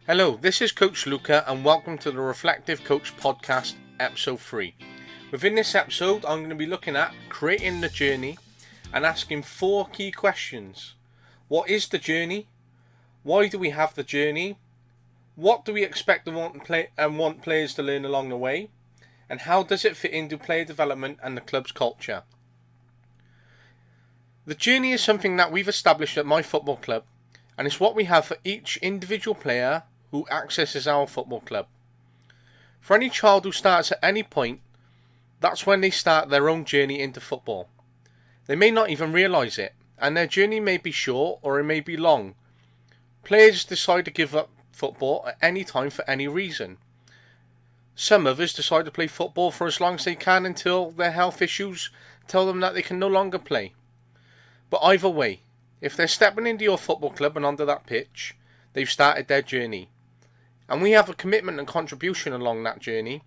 Hello, this is Coach Luca and welcome to the Reflective Coach Podcast, Episode 3. Within this episode, I'm going to be looking at creating the journey and asking 4 key questions. What is the journey? Why do we have the journey? What do we expect and want players to learn along the way? And how does it fit into player development and the club's culture? The journey is something that we've established at my football club, and it's what we have for each individual player who accesses our football club. For any child who starts at any point, that's when they start their own journey into football. They may not even realise it, and their journey may be short or it may be long. Players decide to give up football at any time for any reason. Some others decide to play football for as long as they can until their health issues tell them that they can no longer play. But either way, if they're stepping into your football club and onto that pitch, they've started their journey. And we have a commitment and contribution along that journey,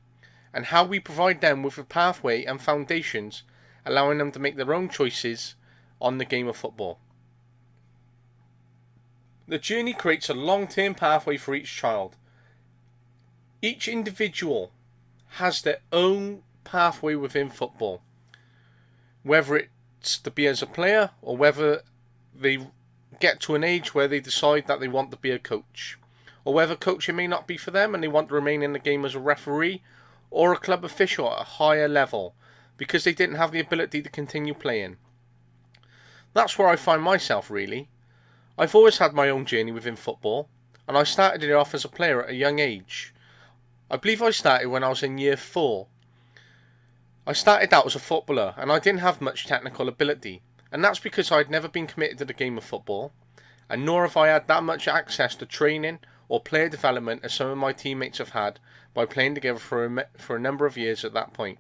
and how we provide them with a pathway and foundations, allowing them to make their own choices on the game of football. The journey creates a long-term pathway for each child. Each individual has their own pathway within football, whether it's to be as a player or whether they get to an age where they decide that they want to be a coach, or whether coaching may not be for them and they want to remain in the game as a referee or a club official at a higher level because they didn't have the ability to continue playing. That's where I find myself really. I've always had my own journey within football, and I started it off as a player at a young age. I believe I started when I was in year 4. I started out as a footballer and I didn't have much technical ability, and that's because I'd never been committed to the game of football, and nor have I had that much access to training or player development as some of my teammates have had by playing together for a number of years at that point.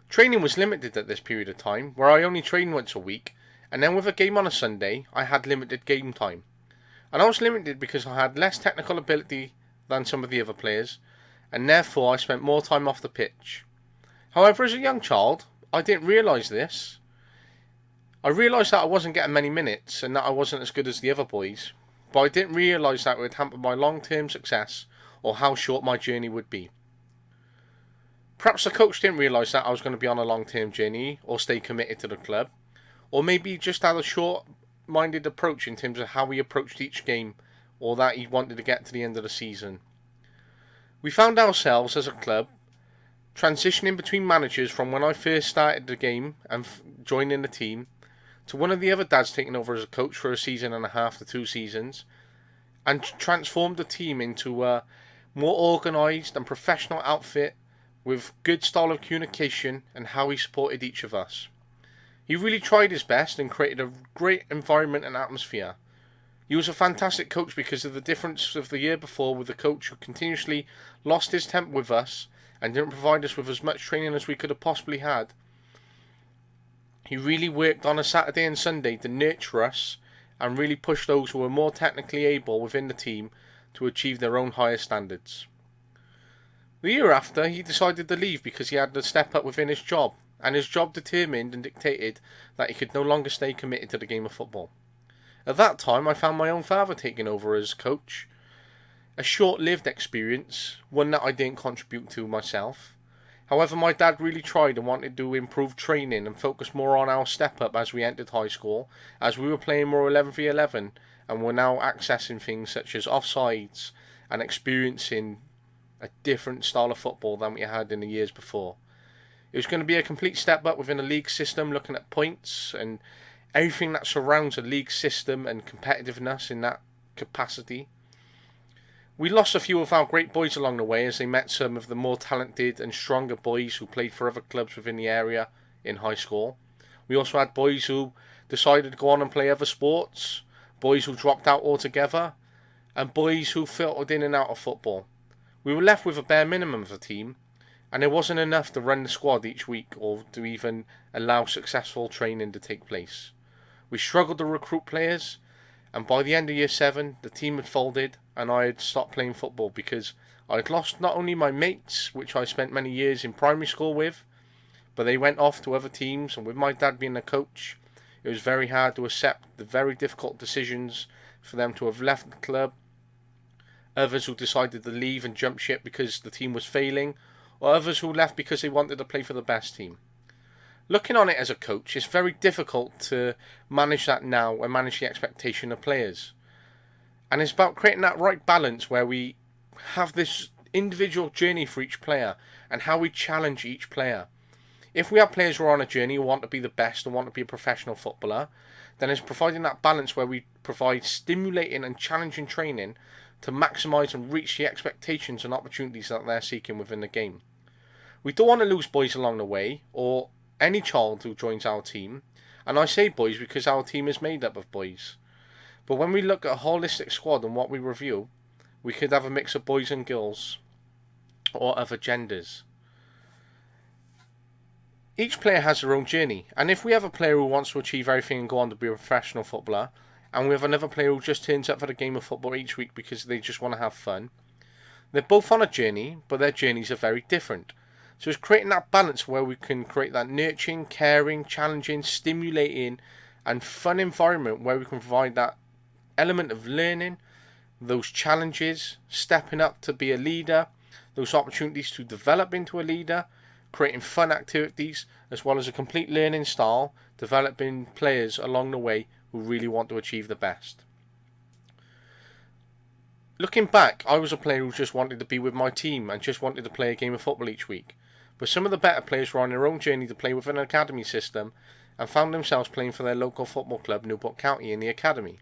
Training was limited at this period of time, where I only trained once a week, and then with a game on a Sunday, I had limited game time. And I was limited because I had less technical ability than some of the other players, and therefore I spent more time off the pitch. However, as a young child, I didn't realise this. I realised that I wasn't getting many minutes and that I wasn't as good as the other boys, but I didn't realise that it would hamper my long-term success or how short my journey would be. Perhaps the coach didn't realise that I was going to be on a long-term journey or stay committed to the club, or maybe he just had a short-minded approach in terms of how he approached each game, or that he wanted to get to the end of the season. We found ourselves as a club transitioning between managers from when I first started the game and joining the team, to one of the other dads taking over as a coach for a season and a half to 2 seasons, and transformed the team into a more organised and professional outfit with good style of communication and how he supported each of us. He really tried his best and created a great environment and atmosphere. He was a fantastic coach because of the difference of the year before with the coach who continuously lost his temper with us and didn't provide us with as much training as we could have possibly had. He really worked on a Saturday and Sunday to nurture us and really push those who were more technically able within the team to achieve their own higher standards. The year after, he decided to leave because he had to step up within his job, and his job determined and dictated that he could no longer stay committed to the game of football. At that time, I found my own father taking over as coach. A short-lived experience, one that I didn't contribute to myself. However, my dad really tried and wanted to improve training and focus more on our step-up as we entered high school, as we were playing more 11v11 and were now accessing things such as offsides and experiencing a different style of football than we had in the years before. It was going to be a complete step up within a league system, looking at points and everything that surrounds a league system and competitiveness in that capacity. We lost a few of our great boys along the way as they met some of the more talented and stronger boys who played for other clubs within the area in high school. We also had boys who decided to go on and play other sports, boys who dropped out altogether, and boys who filtered in and out of football. We were left with a bare minimum of a team, and it wasn't enough to run the squad each week or to even allow successful training to take place. We struggled to recruit players, and by the end of year 7, the team had folded and I had stopped playing football because I had lost not only my mates, which I spent many years in primary school with, but they went off to other teams, and with my dad being a coach, it was very hard to accept the very difficult decisions for them to have left the club. others who decided to leave and jump ship because the team was failing, or others who left because they wanted to play for the best team. Looking on it as a coach, it's very difficult to manage that now and manage the expectation of players. And it's about creating that right balance where we have this individual journey for each player and how we challenge each player. If we have players who are on a journey who want to be the best and want to be a professional footballer, then it's providing that balance where we provide stimulating and challenging training to maximise and reach the expectations and opportunities that they're seeking within the game. We don't want to lose boys along the way, or any child who joins our team, and I say boys because our team is made up of boys. But when we look at a holistic squad and what we review, we could have a mix of boys and girls, or other genders. Each player has their own journey, and if we have a player who wants to achieve everything and go on to be a professional footballer, and we have another player who just turns up for the game of football each week because they just want to have fun, they're both on a journey, but their journeys are very different. So it's creating that balance where we can create that nurturing, caring, challenging, stimulating and fun environment where we can provide that element of learning, those challenges, stepping up to be a leader, those opportunities to develop into a leader, creating fun activities, as well as a complete learning style, developing players along the way who really want to achieve the best. Looking back, I was a player who just wanted to be with my team and just wanted to play a game of football each week. But some of the better players were on their own journey to play within an academy system and found themselves playing for their local football club, Newport County, in the academy.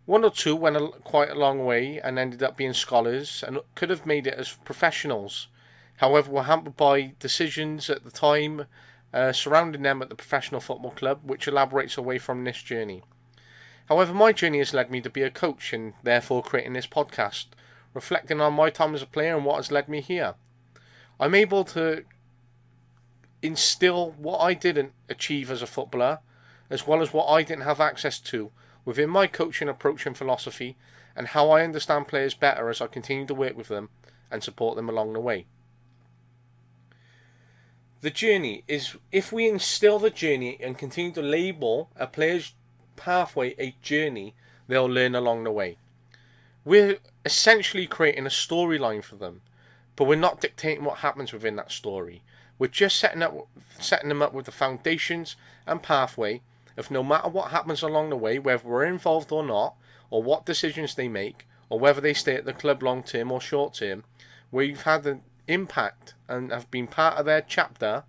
One or two went quite a long way and ended up being scholars and could have made it as professionals. However, were hampered by decisions at the time surrounding them at the professional football club, which elaborates away from this journey. However, my journey has led me to be a coach and therefore creating this podcast, reflecting on my time as a player and what has led me here. I'm able to instill what I didn't achieve as a footballer, as well as what I didn't have access to within my coaching approach and philosophy, and how I understand players better as I continue to work with them and support them along the way. The journey is, if we instill the journey and continue to label a player's pathway a journey, they'll learn along the way. We're essentially creating a storyline for them, but we're not dictating what happens within that story. We're just setting them up with the foundations and pathway of no matter what happens along the way, whether we're involved or not, or what decisions they make, or whether they stay at the club long term or short term, we've had an impact and have been part of their chapter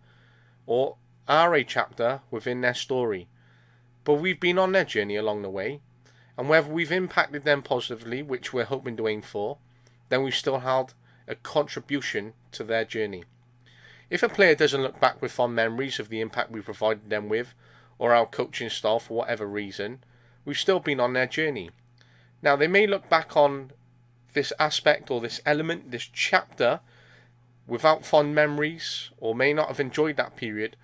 or are a chapter within their story. But we've been on their journey along the way, and whether we've impacted them positively, which we're hoping to aim for, then we've still had a contribution to their journey. If a player doesn't look back with fond memories of the impact we provided them with, or our coaching style for whatever reason, we've still been on their journey. Now, they may look back on this aspect or this element, this chapter, without fond memories, or may not have enjoyed that period.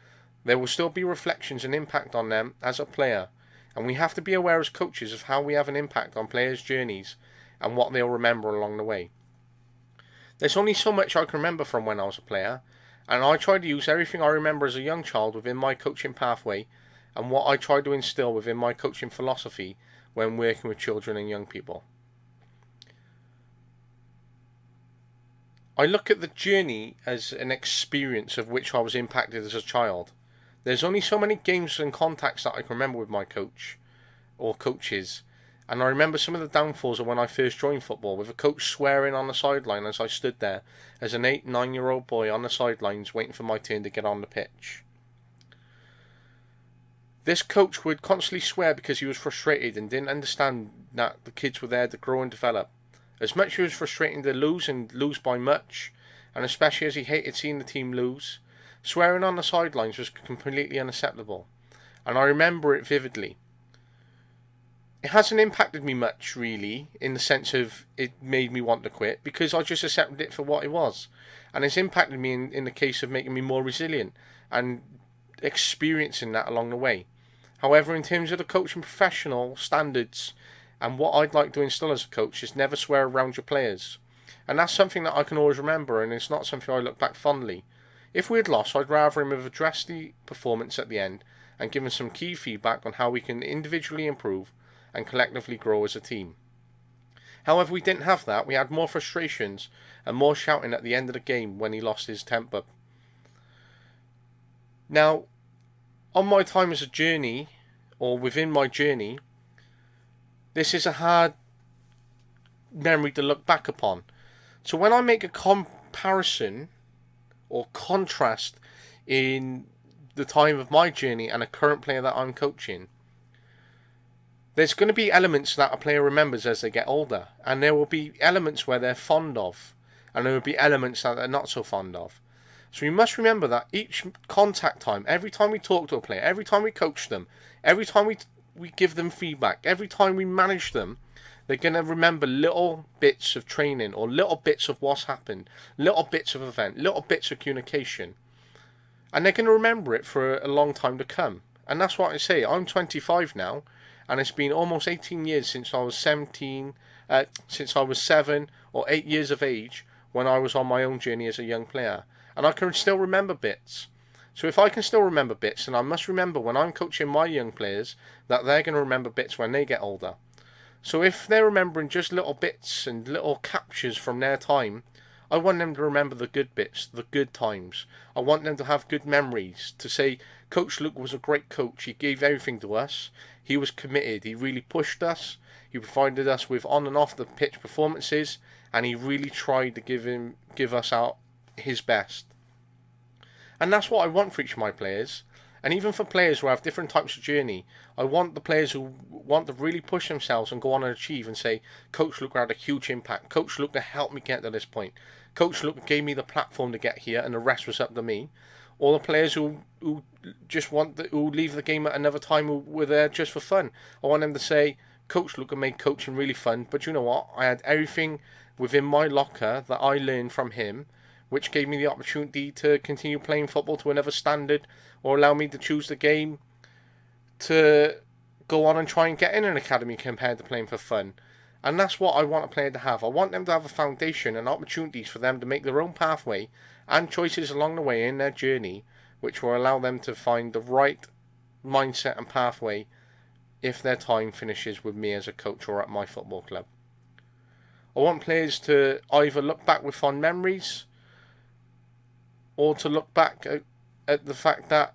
There will still be reflections and impact on them as a player, and we have to be aware as coaches of how we have an impact on players' journeys and what they'll remember along the way. There's only so much I can remember from when I was a player, and I try to use everything I remember as a young child within my coaching pathway and what I try to instill within my coaching philosophy when working with children and young people. I look at the journey as an experience of which I was impacted as a child. There's only so many games and contacts that I can remember with my coach or coaches, and I remember some of the downfalls of when I first joined football, with a coach swearing on the sideline as I stood there as an 8-9-year-old boy on the sidelines waiting for my turn to get on the pitch. This coach would constantly swear because he was frustrated and didn't understand that the kids were there to grow and develop. As much as it was frustrating to lose and lose by much, and especially as he hated seeing the team lose, swearing on the sidelines was completely unacceptable, and I remember it vividly. It hasn't impacted me much, really, in the sense of it made me want to quit, because I just accepted it for what it was, and it's impacted me in the case of making me more resilient and experiencing that along the way. However, in terms of the coaching professional standards and what I'd like to instill as a coach is never swear around your players. And that's something that I can always remember, and it's not something I look back fondly. If we had lost, I'd rather him have addressed the performance at the end and given some key feedback on how we can individually improve and collectively grow as a team. However, we didn't have that. We had more frustrations and more shouting at the end of the game when he lost his temper. Now, on my time as a journey, or within my journey, this is a hard memory to look back upon. So when I make a comparison or contrast in the time of my journey and a current player that I'm coaching, there's going to be elements that a player remembers as they get older, and there will be elements where they're fond of, and there will be elements that they're not so fond of. So we must remember that each contact time, every time we talk to a player, every time we coach them, every time we give them feedback, every time we manage them, they're going to remember little bits of training or little bits of what's happened, little bits of event, little bits of communication. And they're going to remember it for a long time to come. And that's what I say. I'm 25 now, and it's been almost 18 years since I was 7 or 8 years of age when I was on my own journey as a young player. And I can still remember bits. So if I can still remember bits, then I must remember when I'm coaching my young players that they're going to remember bits when they get older. So if they're remembering just little bits and little captures from their time, I want them to remember the good bits, the good times. I want them to have good memories, to say, Coach Luca was a great coach. He gave everything to us. He was committed. He really pushed us. He provided us with on and off the pitch performances, and he really tried to give us out his best. And that's what I want for each of my players. And even for players who have different types of journey, I want the players who want to really push themselves and go on and achieve and say, Coach Luca had a huge impact. Coach Luca helped me get to this point. Coach Luca gave me the platform to get here, and the rest was up to me. Or the players who just who leave the game at another time who were there just for fun. I want them to say, Coach Luca made coaching really fun, but you know what? I had everything within my locker that I learned from him, which gave me the opportunity to continue playing football to another standard, or allow me to choose the game to go on and try and get in an academy compared to playing for fun. And that's what I want a player to have. I want them to have a foundation and opportunities for them to make their own pathway and choices along the way in their journey, which will allow them to find the right mindset and pathway if their time finishes with me as a coach or at my football club. I want players to either look back with fond memories or to look back at the fact that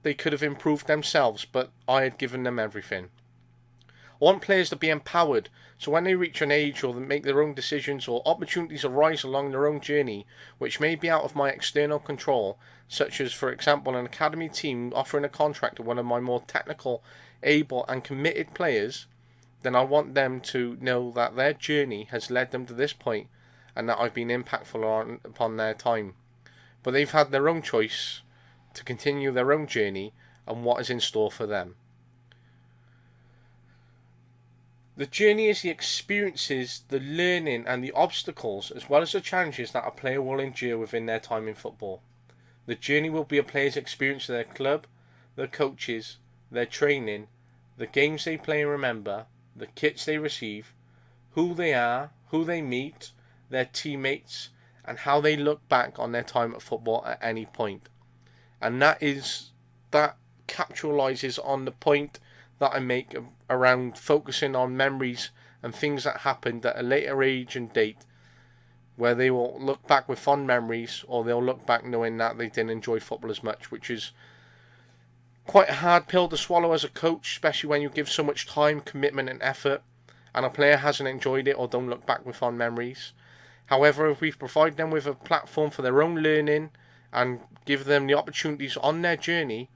they could have improved themselves, but I had given them everything. I want players to be empowered, so when they reach an age or they make their own decisions or opportunities arise along their own journey, which may be out of my external control, such as, for example, an academy team offering a contract to one of my more technical, able and committed players, then I want them to know that their journey has led them to this point and that I've been impactful upon their time. But they've had their own choice to continue their own journey and what is in store for them. The journey is the experiences, the learning and the obstacles, as well as the challenges that a player will endure within their time in football. The journey will be a player's experience of their club, their coaches, their training, the games they play and remember, the kits they receive, who they are, who they meet, their teammates, and how they look back on their time at football at any point. And that capitalizes on the point that I make around focusing on memories and things that happened at a later age and date, where they will look back with fond memories, or they'll look back knowing that they didn't enjoy football as much, which is quite a hard pill to swallow as a coach, especially when you give so much time, commitment and effort, and a player hasn't enjoyed it or don't look back with fond memories. However, if we provide them with a platform for their own learning and give them the opportunities on their journey,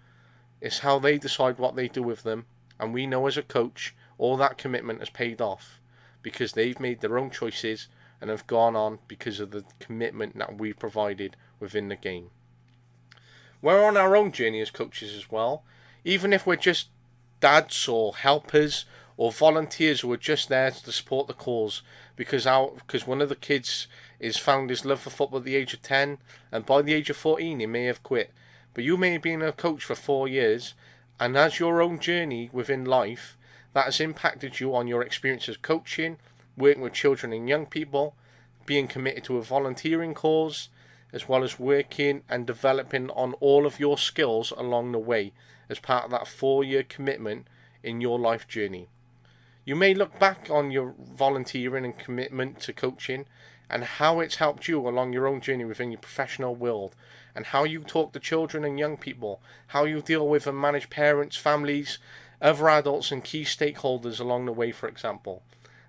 it's how they decide what they do with them. And we know as a coach, all that commitment has paid off because they've made their own choices and have gone on because of the commitment that we've provided within the game. We're on our own journey as coaches as well, even if we're just dads or helpers or volunteers who are just there to support the cause, because one of the kids is found his love for football at the age of 10, and by the age of 14 he may have quit. But you may have been a coach for 4 years, and as your own journey within life, that has impacted you on your experiences coaching, working with children and young people, being committed to a volunteering cause, as well as working and developing on all of your skills along the way as part of that 4-year commitment in your life journey. You may look back on your volunteering and commitment to coaching and how it's helped you along your own journey within your professional world, and how you talk to children and young people, how you deal with and manage parents, families, other adults and key stakeholders along the way, for example.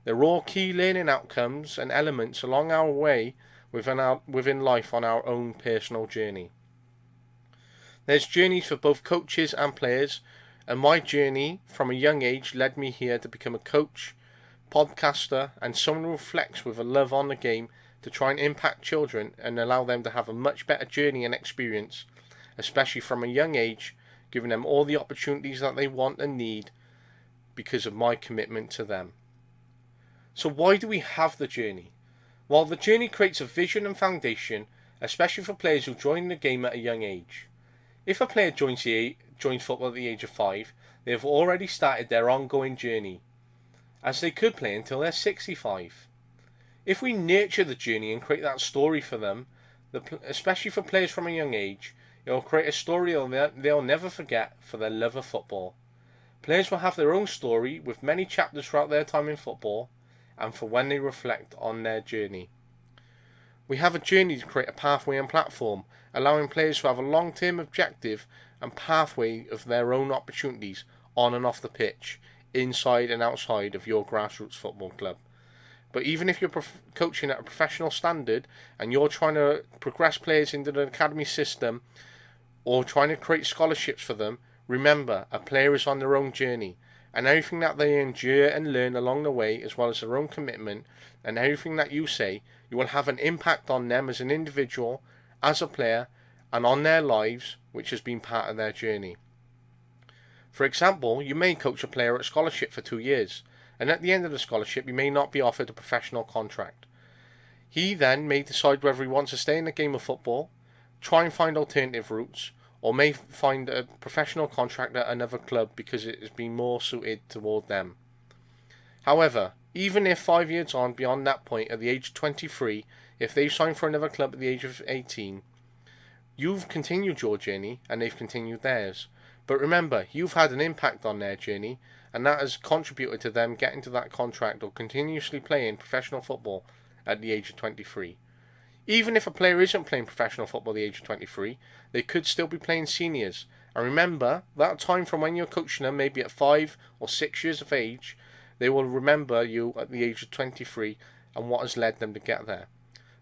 They're all key learning outcomes and elements along our way within life on our own personal journey. There's journeys for both coaches and players, and my journey from a young age led me here to become a coach, podcaster, and someone who reflects with a love on the game to try and impact children and allow them to have a much better journey and experience, especially from a young age, giving them all the opportunities that they want and need because of my commitment to them. So why do we have the journey? Well, the journey creates a vision and foundation, especially for players who join the game at a young age. If a player joins football at the age of 5, they have already started their ongoing journey, as they could play until they're 65. If we nurture the journey and create that story for them, especially for players from a young age, it will create a story they'll never forget for their love of football. Players will have their own story with many chapters throughout their time in football and for when they reflect on their journey. We have a journey to create a pathway and platform, allowing players to have a long-term objective and pathway of their own opportunities on and off the pitch, inside and outside of your grassroots football club. But even if you're coaching at a professional standard and you're trying to progress players into the academy system or trying to create scholarships for them, remember, a player is on their own journey, and everything that they endure and learn along the way, as well as their own commitment and everything that you say, you will have an impact on them as an individual, as a player, and on their lives, which has been part of their journey. For example, you may coach a player at scholarship for 2 years, and at the end of the scholarship you may not be offered a professional contract. He then may decide whether he wants to stay in the game of football, try and find alternative routes, or may find a professional contract at another club because it has been more suited toward them. However, even if 5 years on beyond that point, at the age of 23, if they sign for another club at the age of 18, you've continued your journey and they've continued theirs. But remember, you've had an impact on their journey, and that has contributed to them getting to that contract or continuously playing professional football at the age of 23. Even if a player isn't playing professional football at the age of 23, they could still be playing seniors. And remember, that time from when you're coaching them, maybe at 5 or 6 years of age, they will remember you at the age of 23 and what has led them to get there.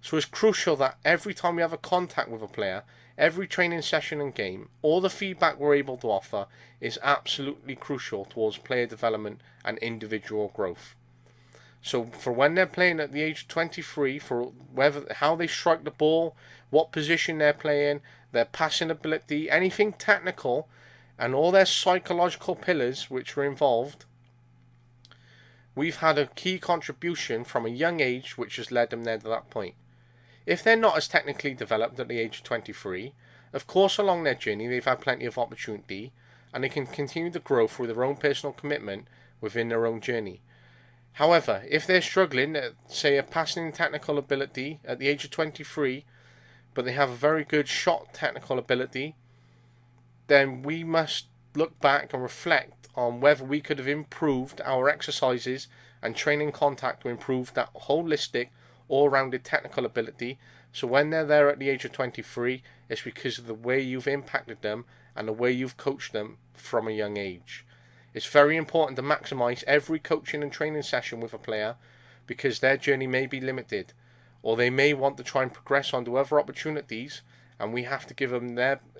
So it's crucial that every time we have a contact with a player, every training session and game, all the feedback we're able to offer is absolutely crucial towards player development and individual growth. So for when they're playing at the age of 23, for how they strike the ball, what position they're playing, their passing ability, anything technical, and all their psychological pillars which are involved, we've had a key contribution from a young age which has led them there to that point. If they're not as technically developed at the age of 23, of course along their journey they've had plenty of opportunity and they can continue to grow through their own personal commitment within their own journey. However, if they're struggling at, say, a passing technical ability at the age of 23, but they have a very good shot technical ability, then we must look back and reflect on whether we could have improved our exercises and training contact to improve that holistic, all-rounded technical ability. So when they're there at the age of 23, it's because of the way you've impacted them and the way you've coached them from a young age. It's very important to maximise every coaching and training session with a player because their journey may be limited, or they may want to try and progress onto other opportunities, and we have to give them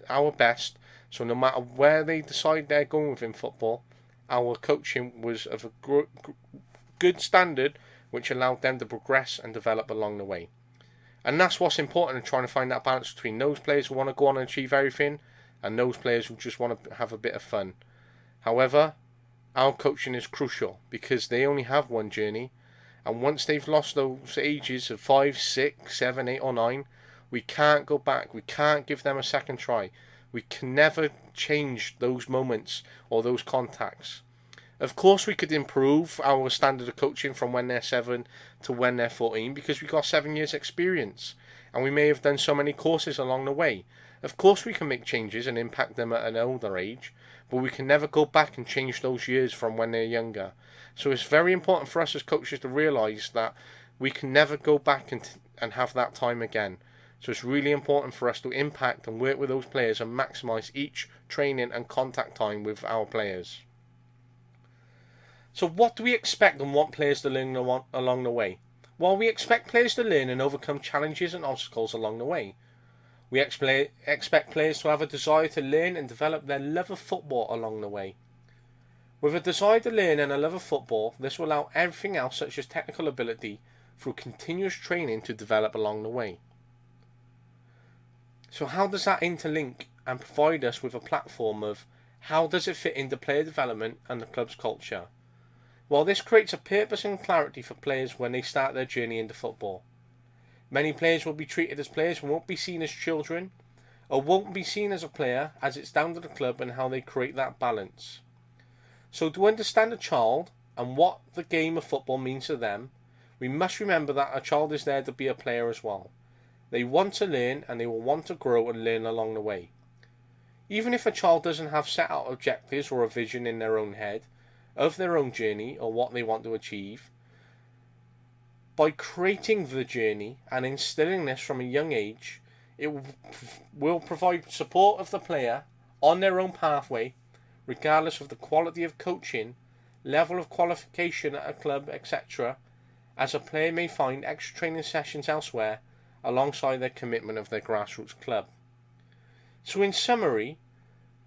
our best. So no matter where they decide they're going within football, our coaching was of a good standard which allowed them to progress and develop along the way. And that's what's important in trying to find that balance between those players who want to go on and achieve everything and those players who just want to have a bit of fun. However, our coaching is crucial because they only have one journey, and once they've lost those ages of 5, 6, 7, 8 or 9, we can't go back. We can't give them a second try. We can never change those moments or those contacts. Of course we could improve our standard of coaching from when they're 7 to when they're 14 because we've got 7 years experience and we may have done so many courses along the way. Of course we can make changes and impact them at an older age, but we can never go back and change those years from when they're younger. So it's very important for us as coaches to realise that we can never go back and have that time again. So it's really important for us to impact and work with those players and maximise each training and contact time with our players. So what do we expect and want players to learn along the way? Well, we expect players to learn and overcome challenges and obstacles along the way. We expect players to have a desire to learn and develop their love of football along the way. With a desire to learn and a love of football, this will allow everything else such as technical ability through continuous training to develop along the way. So how does that interlink and provide us with a platform of how does it fit into player development and the club's culture? Well, this creates a purpose and clarity for players when they start their journey into football. Many players will be treated as players and won't be seen as children, or won't be seen as a player, as it's down to the club and how they create that balance. So to understand a child and what the game of football means to them, we must remember that a child is there to be a player as well. They want to learn and they will want to grow and learn along the way. Even if a child doesn't have set out objectives or a vision in their own head of their own journey or what they want to achieve, by creating the journey and instilling this from a young age, it will provide support of the player on their own pathway, regardless of the quality of coaching, level of qualification at a club, etc., as a player may find extra training sessions elsewhere alongside their commitment of their grassroots club. So in summary,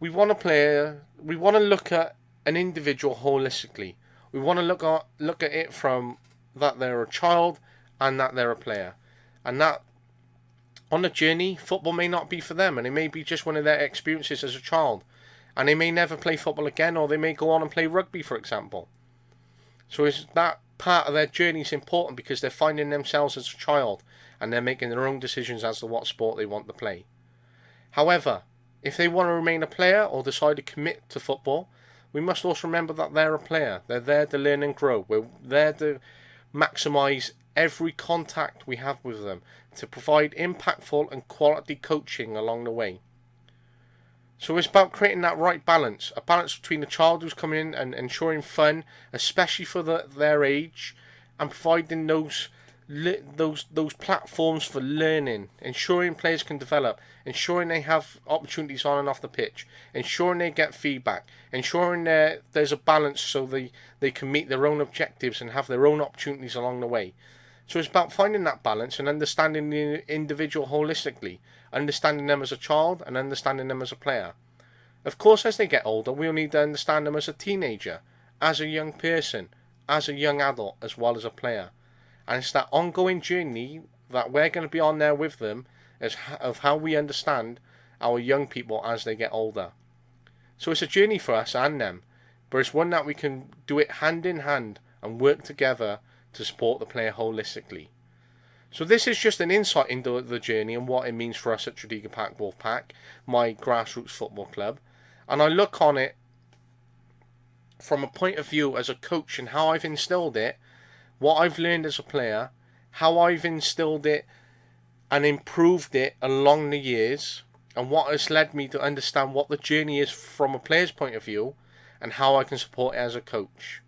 we want to look at an individual holistically. We want to look at it from that they're a child and that they're a player, and that on a journey football may not be for them, and it may be just one of their experiences as a child, and they may never play football again, or they may go on and play rugby, for example. So is that part of their journey is important because they're finding themselves as a child and they're making their own decisions as to what sport they want to play. However, if they want to remain a player or decide to commit to football, we must also remember that they're a player. They're there to learn and grow. We're there to maximise every contact we have with them, to provide impactful and quality coaching along the way. So it's about creating that right balance, a balance between the child who's coming in and ensuring fun, especially for their age, and providing those platforms for learning, ensuring players can develop, ensuring they have opportunities on and off the pitch, ensuring they get feedback, ensuring there's a balance so they can meet their own objectives and have their own opportunities along the way. So it's about finding that balance and understanding the individual holistically, understanding them as a child and understanding them as a player. Of course, as they get older, we'll need to understand them as a teenager, as a young person, as a young adult, as well as a player. And it's that ongoing journey that we're going to be on there with them of how we understand our young people as they get older. So it's a journey for us and them, but it's one that we can do it hand in hand and work together to support the player holistically. So this is just an insight into the journey and what it means for us at Tredegar Park Wolfpack, my grassroots football club. And I look on it from a point of view as a coach and how I've instilled it, what I've learned as a player, how I've instilled it and improved it along the years, and what has led me to understand what the journey is from a player's point of view and how I can support it as a coach.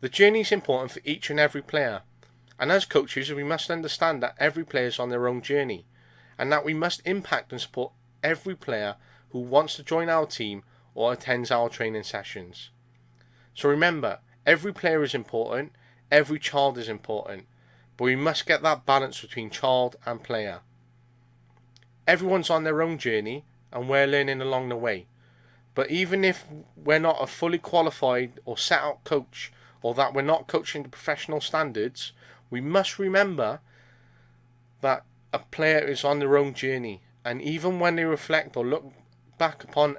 The journey is important for each and every player, and as coaches we must understand that every player is on their own journey, and that we must impact and support every player who wants to join our team or attends our training sessions. So remember, every player is important, every child is important, but we must get that balance between child and player. Everyone's on their own journey and we're learning along the way, but even if we're not a fully qualified or set out coach, or that we're not coaching to professional standards, we must remember that a player is on their own journey, and even when they reflect or look back upon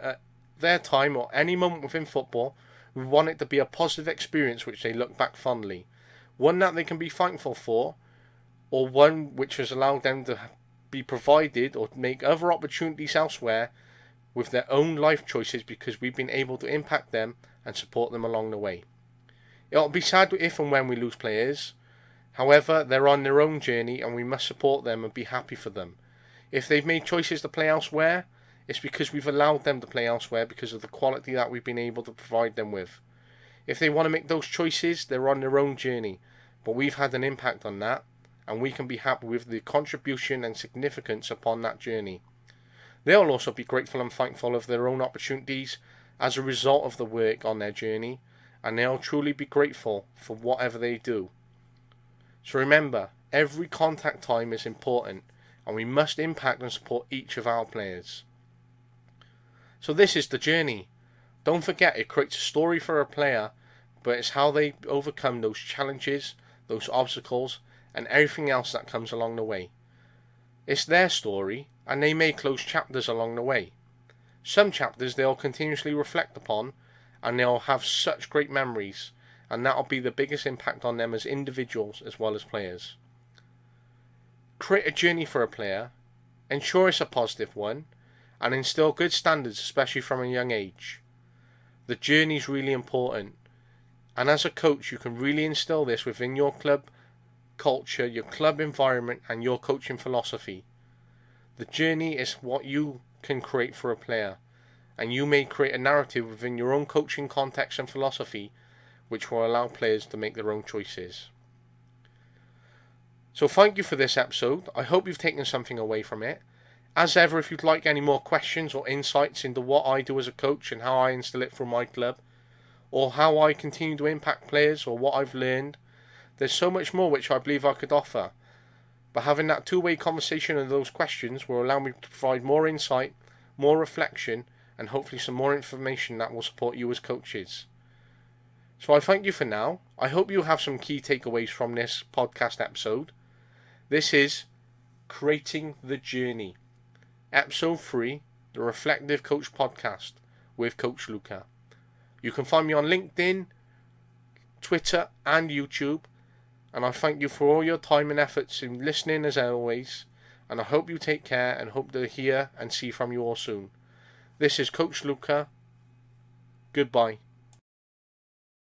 their time or any moment within football, we want it to be a positive experience which they look back fondly, one that they can be thankful for, or one which has allowed them to be provided or make other opportunities elsewhere with their own life choices because we've been able to impact them and support them along the way. It'll be sad if and when we lose players. However, they're on their own journey and we must support them and be happy for them. If they've made choices to play elsewhere, It's because we've allowed them to play elsewhere because of the quality that we've been able to provide them with. If they want to make those choices, they're on their own journey. But we've had an impact on that, and we can be happy with the contribution and significance upon that journey. They'll also be grateful and thankful of their own opportunities as a result of the work on their journey, and they'll truly be grateful for whatever they do. So remember, every contact time is important, and we must impact and support each of our players. So this is the journey. Don't forget, it creates a story for a player, but it's how they overcome those challenges, those obstacles, and everything else that comes along the way. It's their story, and they may close chapters along the way. Some chapters they'll continuously reflect upon, and they'll have such great memories, and that'll be the biggest impact on them as individuals as well as players. Create a journey for a player, ensure it's a positive one, and instill good standards, especially from a young age. The journey is really important, and as a coach you can really instill this within your club culture, your club environment, and your coaching philosophy. The journey is what you can create for a player, and you may create a narrative within your own coaching context and philosophy which will allow players to make their own choices. So thank you for this episode. I hope you've taken something away from it. As ever, if you'd like any more questions or insights into what I do as a coach and how I instill it for my club, or how I continue to impact players, or what I've learned, there's so much more which I believe I could offer. But having that two-way conversation and those questions will allow me to provide more insight, more reflection, and hopefully some more information that will support you as coaches. So I thank you for now. I hope you have some key takeaways from this podcast episode. This is Creating the Journey, Episode 3, the Reflective Coach Podcast with Coach Luca. You can find me on LinkedIn, Twitter, and YouTube. And I thank you for all your time and efforts in listening as always. And I hope you take care and hope to hear and see from you all soon. This is Coach Luca. Goodbye.